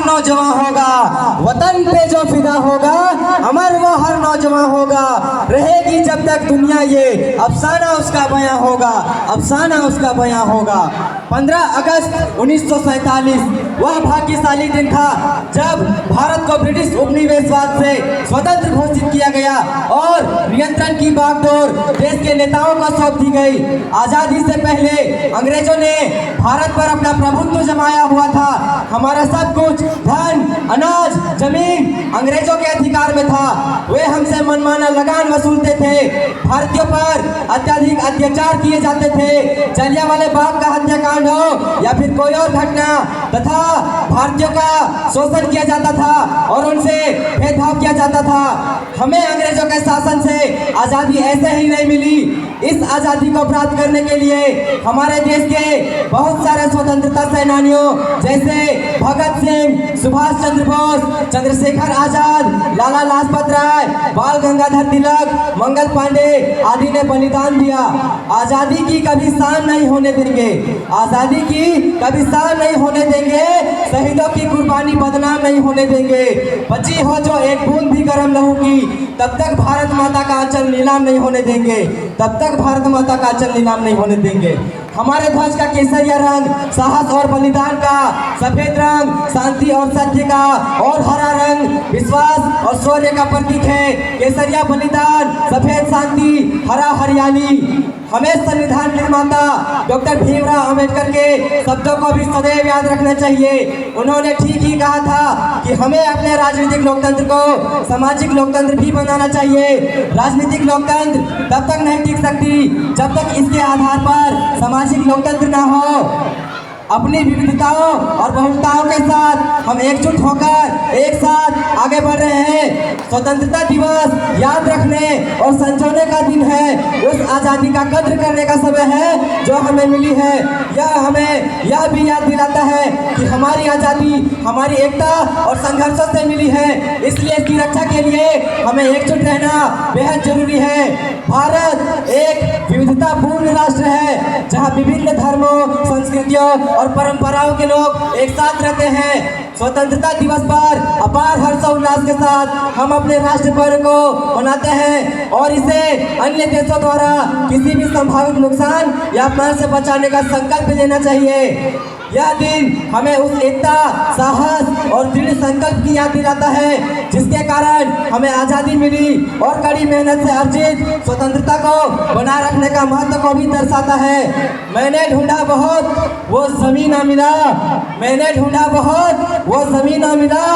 नौजवान होगा, वतन पे जो फिदा होगा, अमर वो हर नौजवान होगा। रहेगी जब तक दुनिया ये अफसाना उसका बयां होगा, अफसाना उसका बयां होगा। 15 अगस्त 1947 वह भाग्यशाली दिन था जब भारत को ब्रिटिश उपनिवेशवाद से स्वतंत्र घोषित किया गया और नियंत्रण की बागडोर देश के नेताओं को सौंप दी गई। आजादी से पहले अंग्रेजों ने भारत पर अपना प्रभुत्व जमाया हुआ था। हमारा सब कुछ धन, अनाज, जमीन अंग्रेजों के अधिकार में था। वे हमसे मनमाना लगान वसूलते थे। भारतीयों पर अत्यधिक अत्याचार किए जाते थे। जलियांवाला बाग का हत्याकांड हो या फिर कोई और घटना, तथा भारतीयों का शोषण किया जाता था और उनसे भेदभाव किया जाता था। हमें अंग्रेजों के शासन से आज़ादी ऐसे ही नहीं मिली। इस आज़ादी को प्राप्त करने के लिए हमारे देश के बहुत सारे स्वतंत्रता सेनानियों जैसे भगत सिंह, सुभाष चंद्र बोस, चंद्रशेखर आजाद, लाला लाजपत राय, बाल गंगाधर तिलक, मंगल पांडे आदि ने बलिदान दिया। आज़ादी की कभी शान नहीं होने देंगे, आज़ादी की कभी शान नहीं होने देंगे। शहीदों की कुर्बानी बदनाम नहीं होने देंगे। बची हो जो एक बूंद भी गर्म लहू की, तब तक भारत माता का आंचल नीलाम नहीं होने देंगे, तब तक भारत माता का आंचल नीलाम नहीं होने देंगे। हमारे ध्वज का केसरिया रंग साहस और बलिदान का, सफेद रंग शांति और सत्य का, और हरा रंग विश्वास और शौर्य का प्रतीक है। केसरिया बलिदान, सफेद शांति, हरा हरियाली। हमें संविधान निर्माता डॉक्टर भीमराव अंबेडकर के शब्दों को भी सदैव याद रखना चाहिए। उन्होंने ठीक ही कहा था कि हमें अपने राजनीतिक लोकतंत्र को सामाजिक लोकतंत्र भी बनाना चाहिए। राजनीतिक लोकतंत्र तब तक नहीं टिक सकती जब तक इसके आधार पर सामाजिक लोकतंत्र ना हो। अपनी विविधताओं और बहुलताओं के साथ हम एकजुट होकर एक साथ आगे बढ़ रहे हैं। स्वतंत्रता दिवस याद रखने और संजोने का दिन है। उस आज़ादी का कद्र करने का समय है जो हमें मिली है। यह हमें यह भी याद दिलाता है कि हमारी आज़ादी हमारी एकता और संघर्षों से मिली है। इसलिए इसकी रक्षा के लिए हमें एकजुट रहना बेहद जरूरी है। भारत एक विविधतापूर्ण राष्ट्र है जहाँ विभिन्न धर्मों, संस्कृतियों और परंपराओं के लोग एक साथ रहते हैं। स्वतंत्रता दिवस पर अपार हर्षोल्लास के साथ हम अपने राष्ट्र पर्व को मनाते हैं और इसे अन्य देशों द्वारा किसी भी संभावित नुकसान या अपमान से बचाने का संकल्प लेना चाहिए। यह दिन हमें उस एकता, साहस और दृढ़ संकल्प की याद दिलाता है जिसके कारण हमें आज़ादी मिली और कड़ी मेहनत से अर्जित स्वतंत्रता को बनाए रखने का महत्व को भी दर्शाता है। मैंने ढूंढा बहुत वो ज़मीन ना मिला, मैंने ढूंढा बहुत वो ज़मीन ना मिला,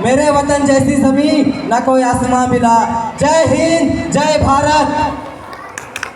मेरे वतन जैसी ज़मीन ना कोई आसमां मिला। जय हिंद, जय भारत।